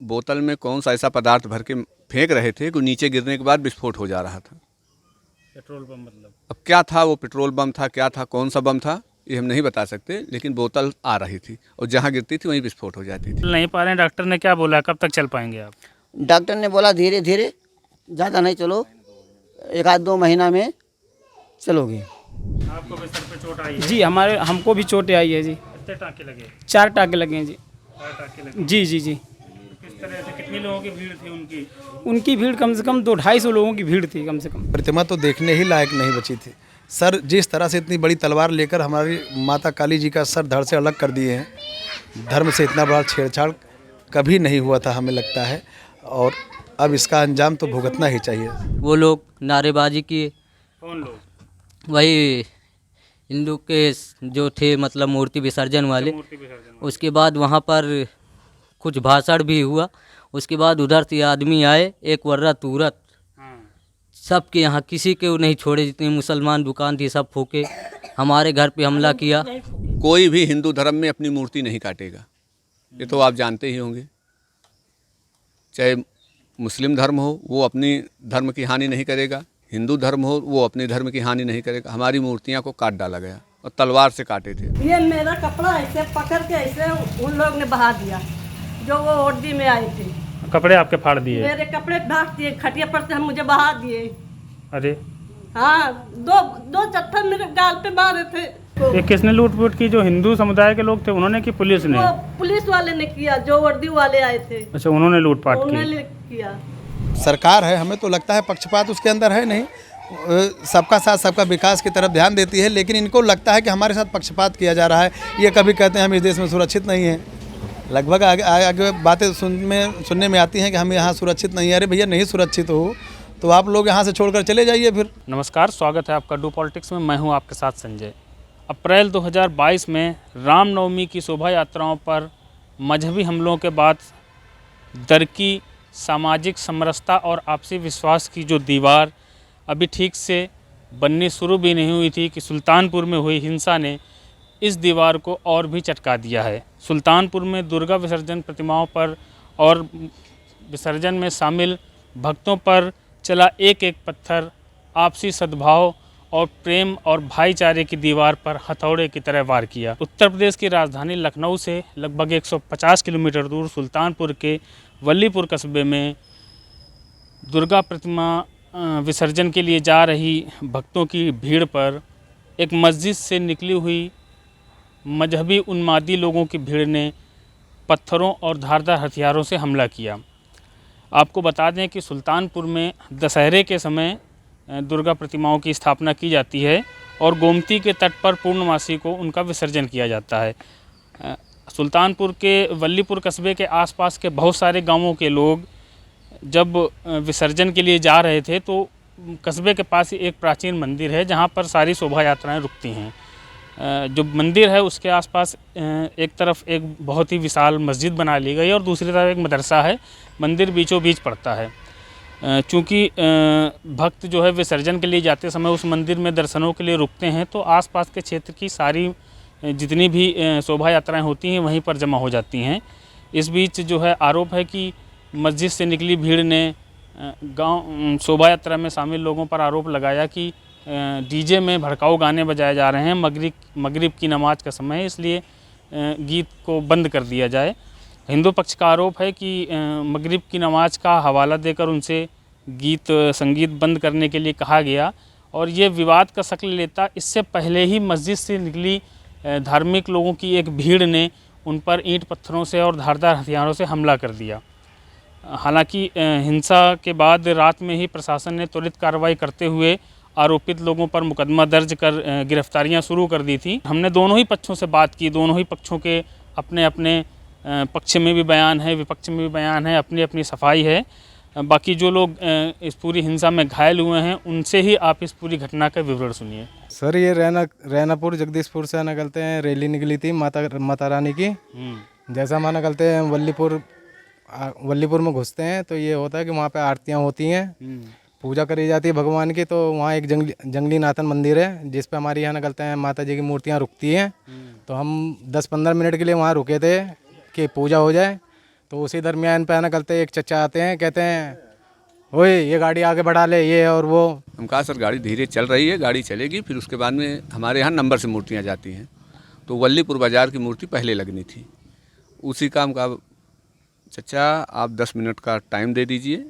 बोतल में कौन सा ऐसा पदार्थ भर के फेंक रहे थे कि नीचे गिरने के बाद विस्फोट हो जा रहा था। पेट्रोल बम मतलब? अब क्या था, वो पेट्रोल बम था, क्या था, कौन सा बम था, ये हम नहीं बता सकते, लेकिन बोतल आ रही थी और जहाँ गिरती थी वहीं विस्फोट हो जाती थी। चल नहीं पा रहे हैं, डॉक्टर ने क्या बोला, कब तक चल पाएंगे आप? डॉक्टर ने बोला धीरे धीरे, ज़्यादा नहीं चलो, 1-2 महीना में चलोगे। आपको भी सर पे चोट आई है? जी हमको भी चोटें आई है जी। कितने टाँके लगे? 4 टाँके लगे हैं जी। 4 टाँके लगे। जी जी जी। किस तरह से, कितनी लोगों की भीड़ थी उनकी? उनकी भीड़ कम से कम 200-250 लोगों की भीड़ थी कम से कम। प्रतिमा तो देखने ही लायक नहीं बची थी सर। जिस तरह से इतनी बड़ी तलवार लेकर हमारी माता काली जी का सर धड़ से अलग कर दिए हैं, धर्म से इतना बड़ा छेड़छाड़ कभी नहीं हुआ था हमें लगता है, और अब इसका अंजाम तो भुगतना ही चाहिए। वो लोग नारेबाजी किए। कौन लोग? वही हिंदू के जो थे, मतलब मूर्ति विसर्जन वाले। मूर्ति विसर्जन? उसके बाद वहाँ पर कुछ भाषण भी हुआ। उसके बाद उधर से आदमी आए, एक वर्रा तुरंत हाँ। सबके यहाँ किसी के नहीं छोड़े, जितनी मुसलमान दुकान थी सब फूके। हमारे घर पे हमला किया। कोई भी हिंदू धर्म में अपनी मूर्ति नहीं काटेगा, ये तो आप जानते ही होंगे। चाहे मुस्लिम धर्म हो, वो अपनी धर्म की हानि नहीं करेगा, हिंदू धर्म हो, वो अपने धर्म की हानि नहीं करेगा। हमारी मूर्तियां को काट डाला गया और तलवार से काटे थे। ये मेरा कपड़ा ऐसे पकड़ के ऐसे उन लोग ने बहा दिया, जो वो वर्दी में आए थे। कपड़े आपके फाड़ दिए? मेरे कपड़े ढाक दिए, खटिया पर से हम मुझे बहा दिए। अरे हाँ, दो चत्थर मेरे गाल पे मारे थे। ये किसने लूट-फूट की? जो हिंदू समुदाय के लोग थे उन्होंने की, पुलिस ने? वो पुलिस वाले ने किया, जो वर्दी वाले आए थे अच्छा, उन्होंने लूटपाट की? उन्होंने किया। सरकार है, हमें तो लगता है पक्षपात उसके अंदर है नहीं, सबका साथ सबका विकास की तरफ ध्यान देती है, लेकिन इनको लगता है कि हमारे साथ पक्षपात किया जा रहा है। ये कभी कहते हैं हम इस देश में सुरक्षित नहीं हैं, लगभग आगे बातें सुनने में आती हैं कि हम यहाँ सुरक्षित नहीं हैं। अरे भैया, नहीं सुरक्षित हो तो आप लोग यहाँ से छोड़कर चले जाइए फिर। नमस्कार, स्वागत है आपका डू पॉलिटिक्स में। मैं हूँ आपके साथ संजय। अप्रैल 2022 में रामनवमी की शोभा यात्राओं पर मजहबी हमलों के बाद दरकी सामाजिक समरसता और आपसी विश्वास की जो दीवार अभी ठीक से बननी शुरू भी नहीं हुई थी कि सुल्तानपुर में हुई हिंसा ने इस दीवार को और भी चटका दिया है। सुल्तानपुर में दुर्गा विसर्जन प्रतिमाओं पर और विसर्जन में शामिल भक्तों पर चला एक एक पत्थर आपसी सद्भाव और प्रेम और भाईचारे की दीवार पर हथौड़े की तरह वार किया। उत्तर प्रदेश की राजधानी लखनऊ से लगभग 150 किलोमीटर दूर सुल्तानपुर के वल्लीपुर कस्बे में दुर्गा प्रतिमा विसर्जन के लिए जा रही भक्तों की भीड़ पर एक मस्जिद से निकली हुई मजहबी उन्मादी लोगों की भीड़ ने पत्थरों और धारदार हथियारों से हमला किया। आपको बता दें कि सुल्तानपुर में दशहरे के समय दुर्गा प्रतिमाओं की स्थापना की जाती है और गोमती के तट पर पूर्णमासी को उनका विसर्जन किया जाता है। सुल्तानपुर के वल्लीपुर कस्बे के आसपास के बहुत सारे गांवों के लोग जब विसर्जन के लिए जा रहे थे तो कस्बे के पास ही एक प्राचीन मंदिर है जहां पर सारी शोभा यात्राएँ रुकती हैं। जो मंदिर है उसके आसपास एक तरफ एक बहुत ही विशाल मस्जिद बना ली गई और दूसरी तरफ एक मदरसा है। मंदिर बीचों बीच पड़ता है। चूँकि भक्त जो है विसर्जन के लिए जाते समय उस मंदिर में दर्शनों के लिए रुकते हैं, तो आसपास के क्षेत्र की सारी जितनी भी शोभा यात्राएँ होती हैं वहीं पर जमा हो जाती हैं। इस बीच जो है आरोप है कि मस्जिद से निकली भीड़ ने गांव शोभा यात्रा में शामिल लोगों पर आरोप लगाया कि डीजे में भड़काऊ गाने बजाए जा रहे हैं, मगरिब की नमाज का समय है, इसलिए गीत को बंद कर दिया जाए। हिंदू पक्ष का आरोप है कि मगरिब की नमाज का हवाला देकर उनसे गीत संगीत बंद करने के लिए कहा गया और ये विवाद का शक्ल लेता इससे पहले ही मस्जिद से निकली धार्मिक लोगों की एक भीड़ ने उन पर ईंट पत्थरों से और धारदार हथियारों से हमला कर दिया। हालांकि हिंसा के बाद रात में ही प्रशासन ने त्वरित कार्रवाई करते हुए आरोपित लोगों पर मुकदमा दर्ज कर गिरफ्तारियां शुरू कर दी थी। हमने दोनों ही पक्षों से बात की, दोनों ही पक्षों के अपने अपने पक्ष में भी बयान है, विपक्ष में भी बयान है, अपनी अपनी सफाई है। बाकी जो लोग इस पूरी हिंसा में घायल हुए हैं उनसे ही आप इस पूरी घटना का विवरण सुनिए। सर, ये रैनापुर जगदीशपुर से निकलते हैं, रैली निकली थी माता रानी की। जैसा माना निकलते हैं वल्लीपुर में घुसते हैं तो ये होता है कि वहाँ पे आरतियाँ होती हैं, पूजा करी जाती है भगवान की। तो वहाँ एक जंगली नाथन मंदिर है जिस पे हमारे यहाँ निकलते हैं माता जी की मूर्तियाँ रुकती हैं। तो हम 10-15 मिनट के लिए वहाँ रुके थे कि पूजा हो जाए। तो उसी दरमियान पे ना गलते एक चचा आते हैं, कहते हैं ओए ये गाड़ी आगे बढ़ा ले, ये और वो। हम कहा सर गाड़ी धीरे चल रही है, गाड़ी चलेगी, फिर उसके बाद में हमारे यहाँ नंबर से मूर्तियाँ जाती हैं। तो वल्लीपुर बाज़ार की मूर्ति पहले लगनी थी, उसी का हम कहा चचा आप 10 मिनट का टाइम दे दीजिए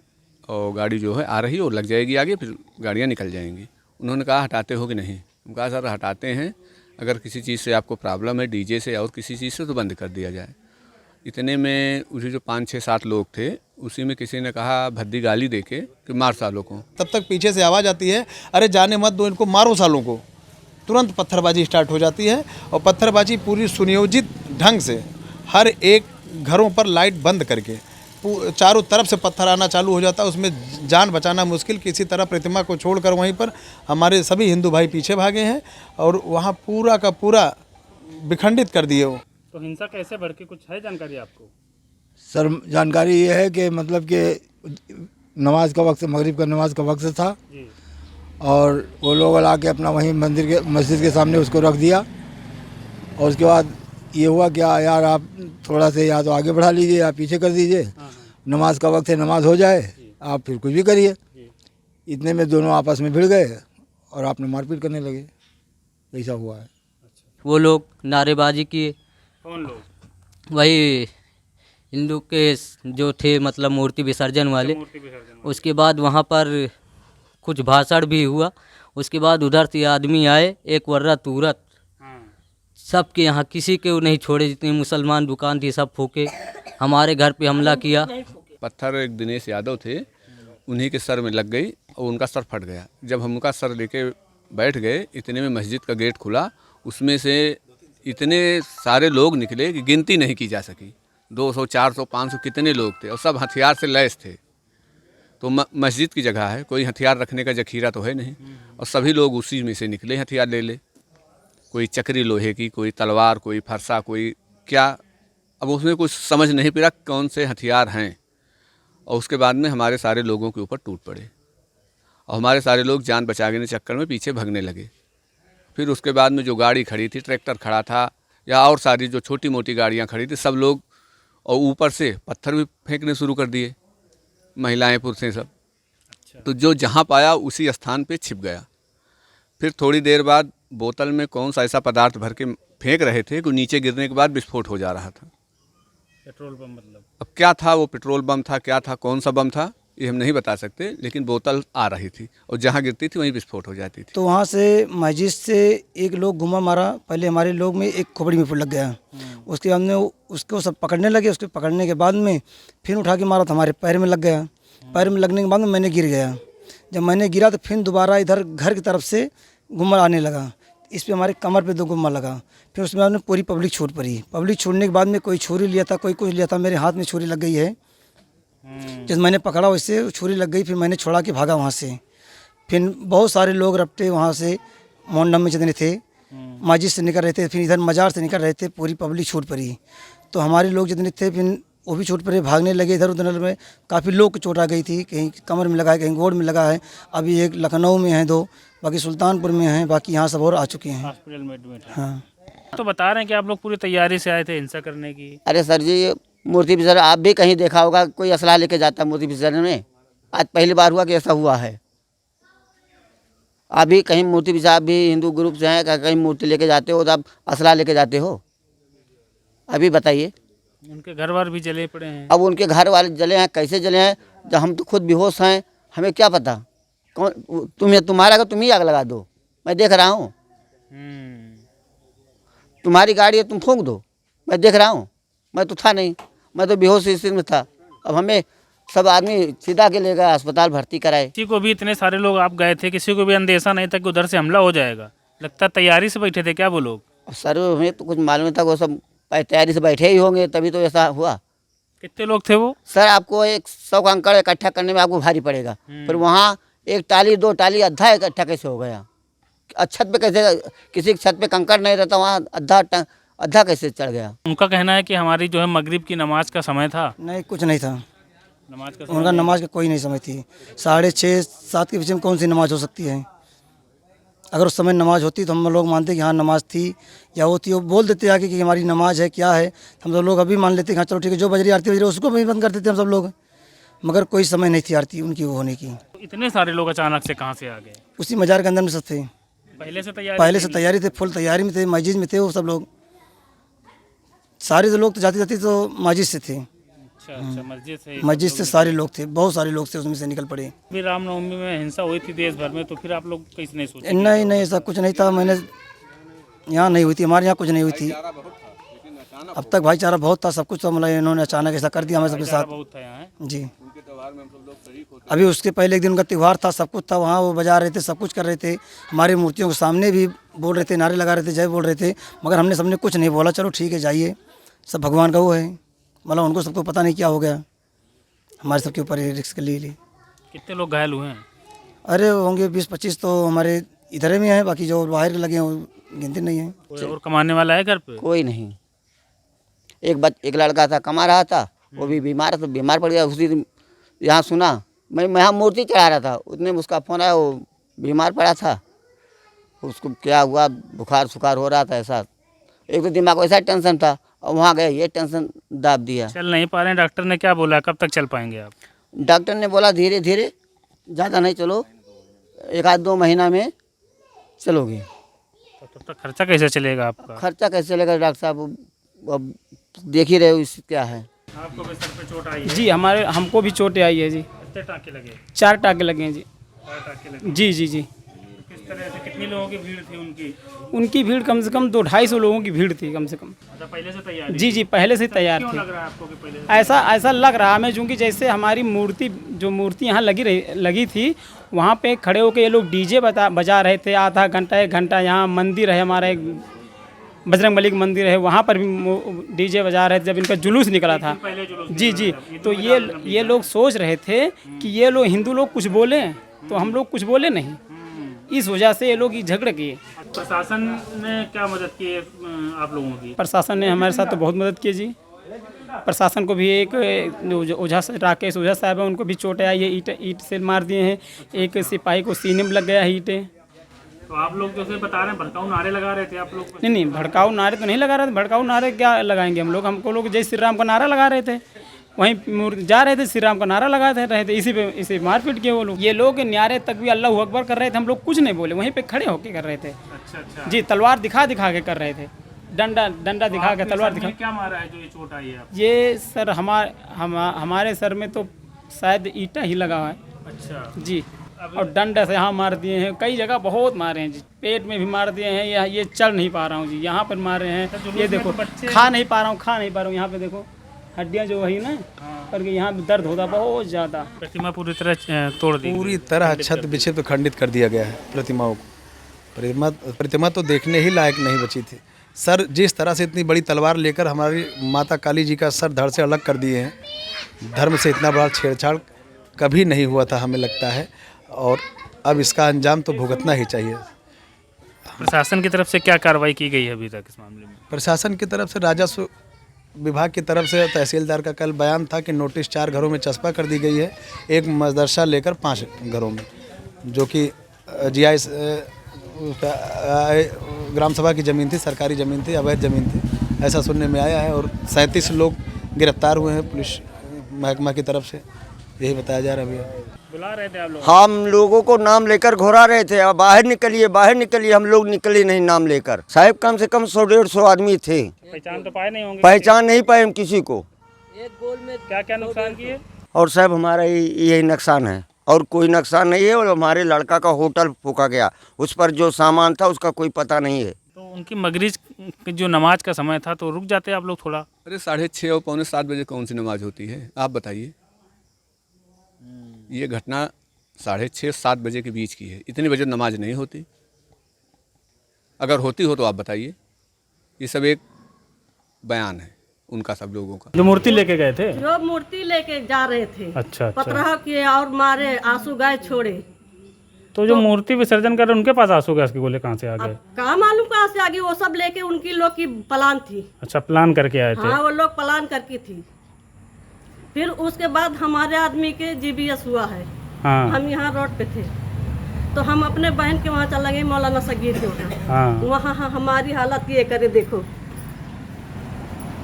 और गाड़ी जो है आ रही है और लग जाएगी आगे, फिर गाड़ियाँ निकल जाएंगी। उन्होंने कहा हटाते हो कि नहीं? हम कहा सर हटाते हैं, अगर किसी चीज़ से आपको प्रॉब्लम है डीजे से और किसी चीज़ से तो बंद कर दिया जाए। इतने में उसी जो 5, 6, 7 लोग थे उसी में किसी ने कहा भद्दी गाली देके कि मार सालों को। तब तक पीछे से आवाज़ आती है, अरे जाने मत दो इनको, मारो सालों को। तुरंत पत्थरबाजी स्टार्ट हो जाती है और पत्थरबाजी पूरी सुनियोजित ढंग से हर एक घरों पर लाइट बंद करके चारों तरफ से पत्थर आना चालू हो जाता है। उसमें जान बचाना मुश्किल। किसी तरह प्रतिमा को छोड़कर वहीं पर हमारे सभी हिंदू भाई पीछे भागे हैं और वहाँ पूरा का पूरा विखंडित कर दिए वो। तो हिंसा कैसे भड़की, कुछ है जानकारी आपको? सर जानकारी ये है कि मतलब कि नमाज का वक्त, मगरिब का नमाज का वक्त था और वो लोग लाके अपना वहीं मस्जिद के सामने उसको रख दिया और उसके बाद ये हुआ कि यार आप थोड़ा से या तो आगे बढ़ा लीजिए या पीछे कर दीजिए, नमाज का वक्त है, नमाज हो जाए, आप फिर कुछ भी करिए। इतने में दोनों आपस में भिड़ गए और आपने मारपीट करने लगे, ऐसा हुआ है। वो लोग नारेबाजी किए। कौन लोग? वही हिंदू के जो थे, मतलब मूर्ति विसर्जन वाले। उसके बाद वहाँ पर कुछ भाषण भी हुआ। उसके बाद उधर से आदमी आए, एक वर्रा तुरंत सबके यहाँ किसी को नहीं छोड़े, जितनी मुसलमान दुकान थी सब फूके, हमारे घर पे हमला किया। पत्थर एक दिनेश यादव थे, उन्हीं के सर में लग गई और उनका सर फट गया। जब हम उनका सर लेके बैठ गए, इतने में मस्जिद का गेट खुला, उसमें से इतने सारे लोग निकले कि गिनती नहीं की जा सकी। 200, 400, 500 कितने लोग थे और सब हथियार से लैस थे। तो मस्जिद की जगह है, कोई हथियार रखने का जखीरा तो है नहीं और सभी लोग उसी में से निकले हथियार ले। कोई चक्री लोहे की, कोई तलवार, कोई फरसा, कोई क्या। अब उसमें कुछ समझ नहीं पड़ा कौन से हथियार हैं। और उसके बाद में हमारे सारे लोगों के ऊपर टूट पड़े और हमारे सारे लोग जान बचाने के चक्कर में पीछे भागने लगे। फिर उसके बाद में जो गाड़ी खड़ी थी, ट्रैक्टर खड़ा था या और सारी जो छोटी मोटी गाड़ियाँ खड़ी थी, सब लोग और ऊपर से पत्थर भी फेंकने शुरू कर दिए, महिलाएं पुरुषें सब। तो जो जहाँ पाया उसी स्थान पे छिप गया। फिर थोड़ी देर बाद बोतल में कौन सा ऐसा पदार्थ भर के फेंक रहे थे कि नीचे गिरने के बाद विस्फोट हो जा रहा था। पेट्रोल बम मतलब? अब क्या था वो, पेट्रोल बम था, क्या था, कौन सा बम था ये हम नहीं बता सकते, लेकिन बोतल आ रही थी और जहाँ गिरती थी वहीं विस्फोट हो जाती थी। तो वहाँ से मस्जिद से एक लोग घुमा मारा, पहले हमारे लोग में एक खोपड़ी में लग गया। उसके बाद में उसको सब पकड़ने लगे। उसके पकड़ने के बाद में फिर उठा के मारा तो हमारे पैर में लग गया। पैर में लगने के बाद में मैंने गिर गया। जब मैंने गिरा तो फिर दोबारा इधर घर की तरफ से घुमा आने लगा। इस पे हमारे कमर पे 2 गुम्मा लगा। फिर उसके बाद में पूरी पब्लिक छूट पड़ी। पब्लिक छूटने के बाद में कोई छुरी लिया था, कोई कुछ लिया था। मेरे हाथ में छुरी लग गई है, जब मैंने पकड़ा वैसे छुरी लग गई। फिर मैंने छोड़ा के भागा वहाँ से। फिर बहुत सारे लोग रपटे वहाँ से मोहल्ला में जितने थे, मस्जिद से निकल रहे थे, फिर इधर मज़ार से निकल रहे थे, पूरी पब्लिक छूट पड़ी। तो हमारे लोग जितने थे फिर वो भी छूट पड़े, भागने लगे इधर उधर में। काफ़ी लोग को चोट आ गई थी, कहीं कमर में लगा है, कहीं गोड़ में लगा है। अभी एक लखनऊ में है, 2 बाकी सुल्तानपुर में हैं, बाकी यहाँ सब और आ चुके हैं हॉस्पिटल में एडमिट है। हाँ। तो बता रहे हैं कि आप लोग पूरी तैयारी से आए थे हिंसा करने की। अरे सर जी, ये मूर्ति विसर्जन आप भी कहीं देखा होगा, कोई असलाह लेके जाता है मूर्ति विसर्जन में? आज पहली बार हुआ कि ऐसा हुआ है। अभी कहीं मूर्ति विसर्जन, आप भी हिंदू ग्रुप से हैं, कहीं मूर्ति लेके जाते हो तो आप असलाह लेके जाते हो? अभी बताइए। उनके घर वाले भी जले पड़े हैं। अब उनके घर वाले जले हैं, कैसे जले हैं? जब हम तो खुद बेहोश हैं, हमें क्या पता। कौन तुम्हारा अगर तुम ही आग लगा दो, मैं देख रहा हूँ। तुम्हारी गाड़ी है, तुम फूंक दो, मैं देख रहा हूँ। मैं तो था नहीं, मैं तो बेहोश स्थिति में था। अब हमें सब आदमी सीधा के ले गए, अस्पताल भर्ती कराए। किसी को भी, इतने सारे लोग आप गए थे, किसी को भी अंदेशा नहीं था कि उधर से हमला हो जाएगा? लगता तैयारी से बैठे थे क्या वो लोग? सर हमें तो कुछ मालूम था, वो सब तैयारी से बैठे ही होंगे, तभी तो ऐसा हुआ। कितने लोग थे वो? सर आपको 100 कंकड़ इकट्ठा करने में आपको भारी पड़ेगा। फिर वहाँ 1 टाली 2 टाली अद्धा इकट्ठा कैसे हो गया? छत पे कैसे, किसी छत पे कंकड़ नहीं रहता, वहाँ अद्धा कैसे चढ़ गया? उनका कहना है कि हमारी जो है मगरिब की नमाज का समय था। नहीं, कुछ नहीं था नमाज का उनका, नमाज का कोई नहीं समय थी। 6:30 7 के बीच में कौन सी नमाज हो सकती है? अगर उस समय नमाज होती तो हम लोग मानते कि हाँ नमाज थी या होती, वो बोल देते आके कि हमारी नमाज है क्या है, हम सब लोग अभी मान लेते कि हाँ चलो ठीक है, जो बजरी आरती बज रही उसको भी बंद कर देते हम सब लोग, मगर कोई समय नहीं थी आरती उनकी वो होने की। इतने सारे लोग अचानक से कहाँ से आ गए? उसी मजार के अंदर में सब थे, पहले से तैयारी थे, फुल तैयारी में थे, मस्जिद में थे वो सब लोग, सारे लोग तो जाते तो मस्जिद से थे। अच्छा, मस्जिद से सारे लोग थे, बहुत सारे लोग थे उसमें से निकल पड़े। फिर रामनवमी में हिंसा हुई थी देश भर में, तो फिर आप लोग कैसे नहीं सोचे? नहीं ऐसा कुछ नहीं था, मैंने यहाँ नहीं हुई थी, हमारे यहाँ कुछ नहीं हुई थी। अब तक भाईचारा बहुत था, सब कुछ, तो मतलब इन्होंने अचानक ऐसा कर दिया हमारे सबके साथ। बहुत था यहाँ जी, अभी उसके पहले एक दिन उनका त्यौहार था, सब कुछ था वहाँ, वो बजा रहे थे, सब कुछ कर रहे थे, हमारे मूर्तियों के सामने भी बोल रहे थे, नारे लगा रहे थे, जय बोल रहे थे, मगर हमने सबने कुछ नहीं बोला, चलो ठीक है जाइए, सब भगवान का वो है, मतलब उनको सबको पता नहीं क्या हो गया, हमारे सबके ऊपर रिस्क ले ली। कितने लोग घायल हुए हैं? अरे होंगे 20-25 तो हमारे इधर में हैं, बाकी जो बाहर लगे हैं वो गिनती नहीं है। कोई और कमाने वाला है घर पे? कोई नहीं, एक लड़का था कमा रहा था, वो भी बीमार पड़ गया उसी दिन। यहाँ सुना, मैं यहाँ मूर्ति चढ़ा रहा था, उतने में उसका फ़ोन आया, वो बीमार पड़ा था, उसको क्या हुआ, बुखार सुखार हो रहा था ऐसा, एक तो दिमाग ऐसा टेंशन था, और वहाँ गए ये टेंशन दाब दिया। चल नहीं पा रहे हैं, डॉक्टर ने क्या बोला, कब तक चल पाएंगे आप? डॉक्टर ने बोला धीरे धीरे, ज़्यादा नहीं चलो, 1-2 महीना में चलोगे। तो तब तक खर्चा कैसे चलेगा आपका? खर्चा कैसे चलेगा डॉक्टर साहब, अब देख ही रहे हो इससे क्या है। आपको भी सर पे चोट आई है? जी हमको भी चोटें आई है जी। कितने टाँके लगे? 4 टाँके लगे हैं जी। 4 टाँके लगे? जी। किस तरह से, कितनी लोगों की भीड़ थी उनकी? उनकी भीड़ कम से कम 200-250 लोगों की भीड़ थी कम से कम। अच्छा, पहले से तैयार? जी पहले से तैयार क्यों थे। लग रहा है आपको कि पहले से? ऐसा लग रहा हमें, चूँकि जैसे हमारी मूर्ति यहाँ लगी थी, वहाँ पे खड़े होकर ये लोग डीजे बजा रहे थे, आधा घंटा 1 घंटा। यहाँ मंदिर है हमारा, एक बजरंगबली का मंदिर है, वहाँ पर भी डीजे बजा रहे थे जब इनका जुलूस निकला था। जी तो ये लोग सोच रहे थे कि ये लोग हिंदू लोग कुछ बोले, तो हम लोग कुछ बोले नहीं, इस वजह से ये लोग झगड़े किए। प्रशासन ने क्या मदद की है आप लोगों की? प्रशासन ने हमारे साथ तो बहुत मदद की जी। प्रशासन को भी एक ओझा राकेश ओझा साहब है, उनको भी चोटें आई है, ईंट से मार दिए हैं, एक सिपाही को सीने में लग गया है ईंटें। तो आप लोग जैसे बता रहे हैं भड़काऊ नारे लगा रहे थे आप लोग? नहीं भड़काऊ नारे तो नहीं लगा रहे थे, भड़काऊ नारे क्या लगाएंगे हम लोग, हमको लोग जय श्री राम का नारा लगा रहे थे, वहीं जा रहे थे, श्री राम का नारा लगा रहे थे, इसी मारपीट किए वो लोग। ये लोग न्यारे तक भी अल्लाह अकबर कर रहे थे, हम लोग कुछ नहीं बोले, वहीं पे खड़े होके कर रहे थे। अच्छा। जी, तलवार दिखा के कर रहे थे, डंडा दिखा के, तलवार दिखा। क्या मारा है जो ये चोट आई है? ये सर हमारे सर में तो शायद ईंटा ही लगा है। अच्छा जी, और डंडा से यहाँ मार दिए हैं, कई जगह बहुत मारे हैं जी, पेट में भी मार दिए हैं, ये चल नहीं पा रहा हूँ जी, यहाँ पर मारे हैं, ये देखो खा नहीं पा रहा हूँ, यहाँ पे देखो हड्डियाँ जो वही ना, करके यहाँ पे दर्द होता बहुत ज़्यादा। प्रतिमा पूरी तरह तोड़ दी, पूरी तरह छत विक्षिप्त तो खंडित कर दिया गया है प्रतिमाओं को। प्रतिमा तो देखने ही लायक नहीं बची थी। सर जिस तरह से इतनी बड़ी तलवार लेकर हमारी माता काली जी का सर धड़ से अलग कर दिए हैं, धर्म से इतना बड़ा छेड़छाड़ कभी नहीं हुआ था हमें लगता है, और अब इसका अंजाम तो भुगतना ही चाहिए। प्रशासन की तरफ से क्या कार्रवाई की गई है अभी तक इस मामले में? प्रशासन की तरफ से राजस्व विभाग की तरफ से तहसीलदार का कल बयान था कि नोटिस 4 घरों में चस्पा कर दी गई है, एक मदरसा लेकर 5 घरों में, जो कि जीआई ग्राम सभा की ज़मीन थी, सरकारी ज़मीन थी, अवैध ज़मीन थी, ऐसा सुनने में आया है। और 37 लोग गिरफ्तार हुए हैं पुलिस महकमा की तरफ से, यही बताया जा रहा है भैया। बुला रहे थे आप लोग? हम लोगों को नाम लेकर घुरा रहे थे, अब बाहर निकलिए, हम लोग निकले नहीं नाम लेकर। साहब कम से कम 100-150 आदमी थे। पहचान तो पाए नहीं होंगे? पहचान नहीं पाए हम किसी को। एक गोल में क्या नुकसान किए? और साहब हमारा यही नुकसान है, और कोई नुकसान नहीं है। और हमारे लड़का का होटल फूका गया, उस पर जो सामान था उसका कोई पता नहीं है। तो उनकी मगरिब जो नमाज का समय था, तो रुक जाते आप लोग थोड़ा? अरे 6:30 और 6:45 बजे कौन सी नमाज होती है, आप बताइए। ये घटना 6:30-7 बजे के बीच की है, इतनी बजे नमाज नहीं होती, अगर होती हो तो आप बताइए। ये सब एक बयान है उनका, सब लोगों का। जो मूर्ति लेके गए थे? जो मूर्ति लेके जा रहे थे, अच्छा। पतरह किए और मारे, आंसू गाय छोड़े। तो जो मूर्ति विसर्जन कर रहे उनके पास आंसू गैस के गोले कहाँ से आ गए? कहाँ मालूम कहाँ से आ गई, वो सब लेके उनकी लोग की प्लान थी। अच्छा, प्लान करके आए थे? हाँ, वो लोग प्लान करके थी। फिर उसके बाद हमारे आदमी के जीबीएस हुआ है। हाँ। हम यहाँ रोड पे थे, तो हम अपने बहन के वहाँ चला गए मौलाना सगीर के वहाँ। हाँ वहाँ हमारी हालत ये करे, देखो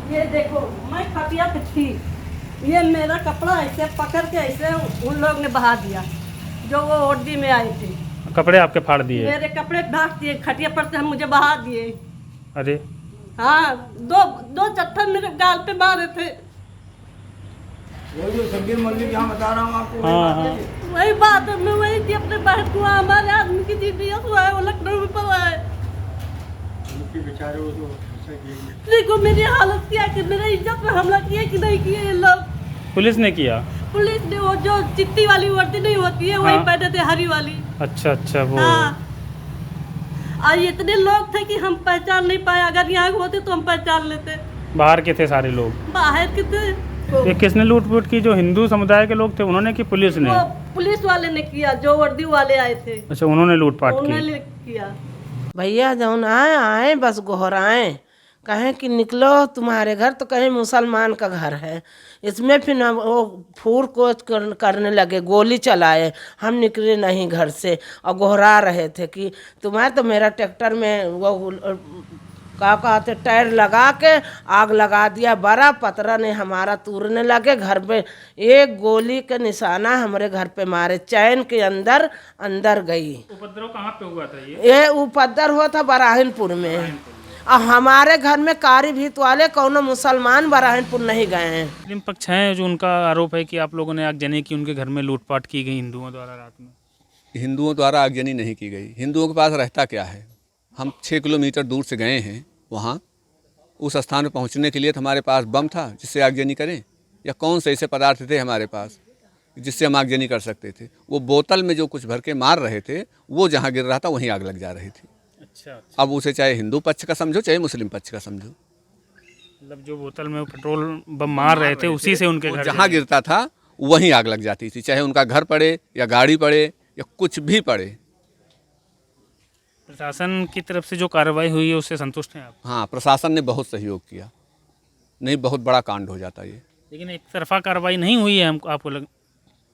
ये देखो, मैं खटिया पे थी, ये मेरा कपड़ा ऐसे पकड़ के ऐसे उन लोग ने बहा दिया जो वो वर्दी में आए थे। कपड़े आपके फाड़ दिए? मेरे कपड़े ढाक दिए, खटिया पर से हम मुझे बहा दिए। अरे हाँ, दो चट्टा मेरे गाल पे मारे थे। संगीत मल्लिक यहाँ बता रहा हूँ आपको। हाँ वही बात है, मैं वही थी अपने बहन को, हमारे आदमी की जीपीएस हुआ है, वो लखनऊ में पड़ा है। देखो मेरी हालत क्या कि मेरे इज्जत में हमला किया कि नहीं किया ये लोग। पुलिस ने किया? पुलिस ने वो जो चिट्टी वाली वर्दी नहीं होती है वही हाँ। पहने थे, हरी वाली। अच्छा वो। हाँ। और इतने लोग थे कि हम पहचान नहीं पाए, अगर यहाँ होते तो हम पहचान लेते। बाहर के थे सारे लोग? बाहर के थे। ये किसने लूट की? जो हिंदू समुदाय के लोग थे उन्होंने की पुलिस ने? वो पुलिस वाले ने किया, जो वर्दी वाले आए थे। अच्छा, उन्होंने लूटपाट की? उन्होंने किया। भैया जौन आए बस गोहराएं, कहें कि निकलो तुम्हारे घर, तो कहें मुसलमान का घर है। इसमें फिर वो फूर कोच करने लगे, गोली चलाए, हम निकले नहीं घर से और गोहरा रहे थे कि तुम्हारे तो मेरा ट्रैक्टर में वो क्या कहते टायर लगा के आग लगा दिया। बड़ा पतरा ने हमारा तूरने लगे, घर पे एक गोली का निशाना हमारे घर पे मारे, चैन के अंदर गई। उपद्रव कहाँ पे हुआ था ये उपद्रव हुआ था बराहिनपुर में। और हमारे घर में कारी भीत वाले कौनो मुसलमान बराहिनपुर नहीं गए हैं। मुस्लिम पक्ष है जो उनका आरोप है कि आप लोगों ने आगजनी की, उनके घर में लूटपाट की गई हिंदुओं द्वारा रात में। हिंदुओं द्वारा आगजनी नहीं की गई। हिंदुओं के पास रहता क्या है? हम 6 किलोमीटर दूर से गए हैं वहाँ, उस स्थान पर पहुँचने के लिए तो हमारे पास बम था जिससे आगजनी करें, या कौन से ऐसे पदार्थ थे हमारे पास जिससे हम आगजनी कर सकते थे? वो बोतल में जो कुछ भर के मार रहे थे वो जहाँ गिर रहा था वहीं आग लग जा रही थी। अच्छा। अब उसे चाहे हिंदू पक्ष का समझो चाहे मुस्लिम पक्ष का समझो, मतलब जो बोतल में पेट्रोल बम मार रहे थे उसी से उनके घर जहाँ गिरता था वहीं आग लग जाती थी, चाहे उनका घर पड़े या गाड़ी पड़े या कुछ भी पड़े। प्रशासन की तरफ से जो कार्रवाई हुई है उससे संतुष्ट हैं आप? हाँ, प्रशासन ने बहुत सहयोग किया, नहीं बहुत बड़ा कांड हो जाता ये। लेकिन एक तरफा कार्रवाई नहीं हुई है आपको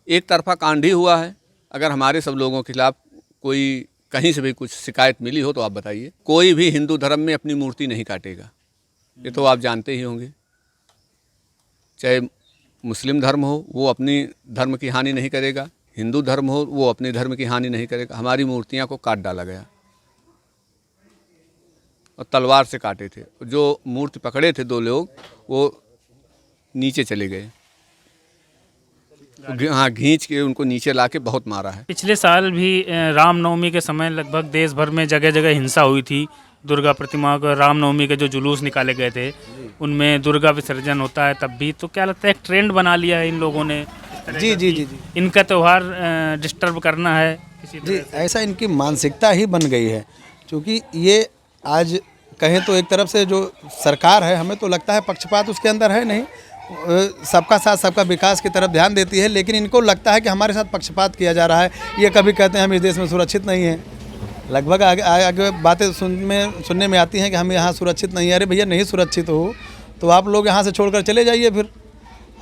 एक तरफा कांड ही हुआ है। अगर हमारे सब लोगों के खिलाफ कोई कहीं से भी कुछ शिकायत मिली हो तो आप बताइए। कोई भी हिंदू धर्म में अपनी मूर्ति नहीं काटेगा, ये तो आप जानते ही होंगे। चाहे मुस्लिम धर्म हो वो अपनी धर्म की हानि नहीं करेगा, हिंदू धर्म हो वो अपने धर्म की हानि नहीं करेगा। हमारी मूर्तियां को काट डाला गया और तलवार से काटे थे। जो मूर्ति पकड़े थे 2 लोग वो नीचे चले गए, हाँ घींच के उनको नीचे लाके बहुत मारा है। पिछले साल भी रामनवमी के समय लगभग देश भर में जगह जगह हिंसा हुई थी। दुर्गा प्रतिमा को रामनवमी के जो जुलूस निकाले गए थे उनमें दुर्गा विसर्जन होता है तब भी। तो क्या लगता है एक ट्रेंड बना लिया है इन लोगों ने? जी जी जी जी इनका त्यौहार डिस्टर्ब करना है किसी जी, ऐसा इनकी मानसिकता ही बन गई है। क्योंकि ये आज कहें तो एक तरफ से जो सरकार है, हमें तो लगता है पक्षपात उसके अंदर है नहीं, सबका साथ सबका विकास की तरफ ध्यान देती है, लेकिन इनको लगता है कि हमारे साथ पक्षपात किया जा रहा है। ये कभी कहते हैं हम इस देश में सुरक्षित नहीं हैं, लगभग आगे बातें सुनने में आती हैं कि हम यहाँ सुरक्षित नहीं हैं। अरे भैया, नहीं सुरक्षित हो तो आप लोग यहाँ से छोड़कर चले जाइए। फिर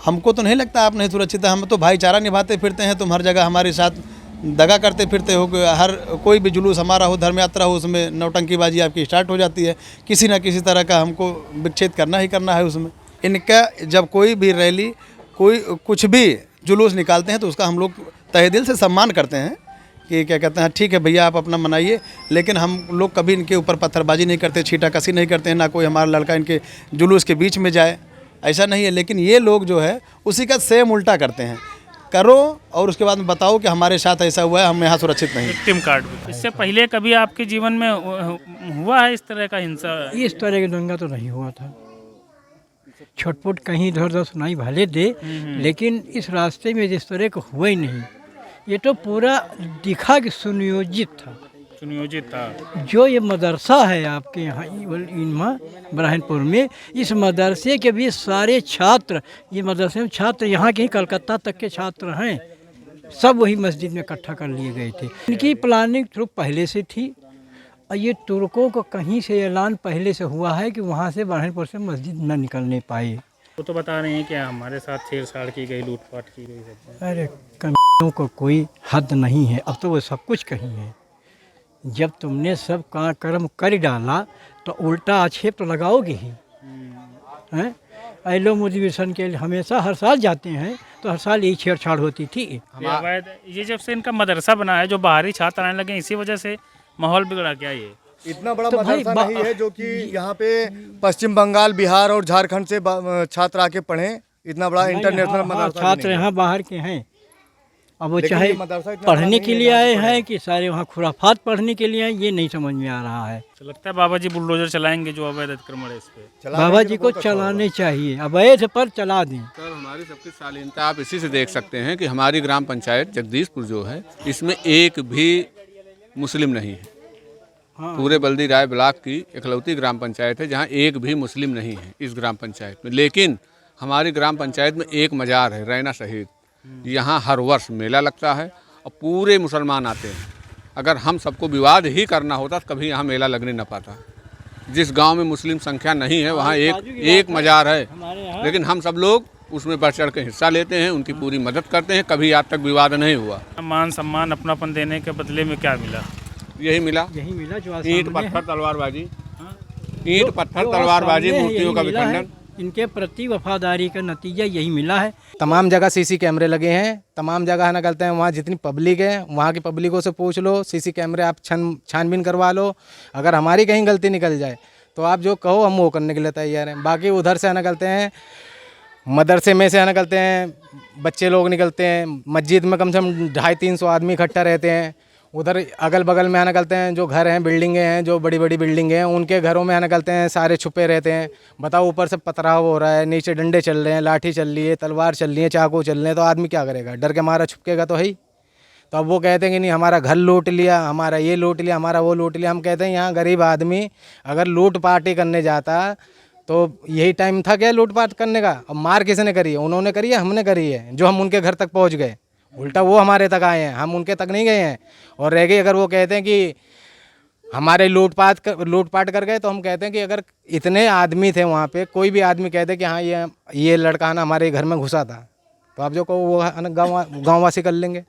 हमको तो नहीं लगता आप नहीं सुरक्षित है। हम तो भाईचारा निभाते फिरते हैं, तुम हर जगह हमारे साथ दगा करते फिरते हो। हर कोई भी जुलूस हमारा हो, धर्म यात्रा हो, उसमें नौटंकीबाजी आपकी स्टार्ट हो जाती है। किसी ना किसी तरह का हमको विच्छेद करना ही करना है उसमें। इनका जब कोई भी रैली, कोई कुछ भी जुलूस निकालते हैं तो उसका हम लोग तहे दिल से सम्मान करते हैं कि क्या कहते हैं, ठीक है भैया आप अपना मनाइए, लेकिन हम लोग कभी इनके ऊपर पत्थरबाजी नहीं करते, छींटाकशी नहीं करते हैं, ना कोई हमारा लड़का इनके जुलूस के बीच में जाए, ऐसा नहीं है। लेकिन ये लोग जो है उसी का सेम उल्टा करते हैं। करो और उसके बाद में बताओ कि हमारे साथ ऐसा हुआ है, हम यहाँ सुरक्षित नहीं। Victim card. इससे पहले कभी आपके जीवन में हुआ है इस तरह का हिंसा? इस तरह की दंगा तो नहीं हुआ था। छटपुट कहीं इधर उधर सुनाई भले दे, लेकिन इस रास्ते में जिस तरह का हुआ ही नहीं। ये तो पूरा दिखा कि सुनियोजित था। जो ये मदरसा है आपके यहाँ बराहिनपुर में, इस मदरसे के भी सारे छात्र, ये मदरसे में छात्र यहाँ के ही कलकत्ता तक के छात्र हैं, सब वही मस्जिद में इकट्ठा कर लिए गए थे। इनकी प्लानिंग थ्रू पहले से थी और ये तुर्कों को कहीं से ऐलान पहले से हुआ है कि वहाँ से बराहिनपुर से मस्जिद न निकलने पाए। वो तो बता रहे हैं कि हमारे साथ छेड़छाड़ की गई, लूटपाट की गई सब। अरे कमियों को कोई हद नहीं है, अब तो वो सब कुछ कहीं है। जब तुमने सब का कर्म कर डाला तो उल्टा आक्षेप तो लगाओगे ही हैं। एलो मोटिवेशन के लिए हमेशा हर साल जाते हैं तो हर साल यही छेड़छाड़ होती थी। ये जब से इनका मदरसा बना है, जो बाहरी छात्र आने लगे, इसी वजह से माहौल बिगड़ा क्या ये? इतना बड़ा तो भाई मदरसा नहीं है जो कि यहाँ पे पश्चिम बंगाल, बिहार और झारखंड से छात्र आके पढ़े। इतना बड़ा इंटरनेशनल मदरसा छात्र यहाँ बाहर के हैं, अब वो लेकिन चाहे ये मदरसा इतना पढ़ने बड़ा के नहीं लिए है आए जहाँ पे हैं कि सारे वहाँ खुराफात पढ़ने के लिए आए, ये नहीं समझ में आ रहा है। तो लगता है बाबा जी बुलडोजर चलाएंगे जो अवैध अतिक्रमण है इस पे। बाबा जी को चलाने चाहिए, अवैध पर चला दें। सर हमारी सबकी शालीनता आप इसी से देख सकते हैं कि हमारी ग्राम पंचायत जगदीशपुर जो है, इसमें एक भी मुस्लिम नहीं है। पूरे बल्दी राय ब्लॉक की इकलौती ग्राम पंचायत है जहाँ एक भी मुस्लिम नहीं है इस ग्राम पंचायत में। लेकिन हमारी ग्राम पंचायत में एक मज़ार है, रैना शहीद। यहाँ हर वर्ष मेला लगता है और पूरे मुसलमान आते हैं। अगर हम सबको विवाद ही करना होता तो कभी यहाँ मेला लगने न पाता। जिस गांव में मुस्लिम संख्या नहीं है वहाँ एक मज़ार है, लेकिन हम सब लोग उसमें बढ़ चढ़ के हिस्सा लेते हैं, उनकी पूरी मदद करते हैं। कभी आज तक विवाद नहीं हुआ। मान सम्मान अपनापन देने के बदले में क्या मिला? यही मिला जो ईंट पत्थर तलवारबाजी, ईंट पत्थर तलवारबाजी, मूर्तियों का विखंडन। इनके प्रति वफादारी का नतीजा यही मिला है। तमाम जगह सीसी कैमरे लगे हैं, तमाम जगह ना करते हैं। वहाँ जितनी पब्लिक है वहाँ की पब्लिकों से पूछ लो, सीसी कैमरे आप छानबीन करवा लो। अगर हमारी कहीं गलती निकल जाए तो आप जो कहो हम वो करने के लिए तैयार हैं। बाकी उधर से आना करते हैं, मदरसे में से आना करते हैं, बच्चे लोग निकलते हैं। मस्जिद में कम से कम 250-300 आदमी इकट्ठा रहते हैं। उधर अगल बगल में आना करते हैं, जो घर हैं, बिल्डिंगें हैं, जो बड़ी बड़ी बिल्डिंगें हैं, उनके घरों में आना करते हैं, सारे छुपे रहते हैं। बताओ, ऊपर से पथराव हो रहा है, नीचे डंडे चल रहे हैं, लाठी चल रही है, तलवार चल रही है, चाकू चल रहे हैं, तो आदमी क्या करेगा? डर के मारा छुपकेगा तो है ही। तो अब वो कहते हैं कि नहीं हमारा घर लूट लिया, हमारा ये लूट लिया, हमारा वो लूट लिया। हम कहते हैं यहाँ गरीब आदमी अगर लूट पार्टी करने जाता तो यही टाइम था क्या लूटपाट करने का? अब मार किसने करी है? उन्होंने करी है, हमने करी है, जो हम उनके घर तक पहुँच गए। उल्टा वो हमारे तक आए हैं, हम उनके तक नहीं गए हैं। और रह गई अगर वो कहते हैं कि हमारे लूटपाट कर गए, तो हम कहते हैं कि अगर इतने आदमी थे वहाँ पे, कोई भी आदमी कहते कि हाँ ये लड़का ना हमारे घर में घुसा था, तो आप जो कहो वो गाँववासी कर लेंगे।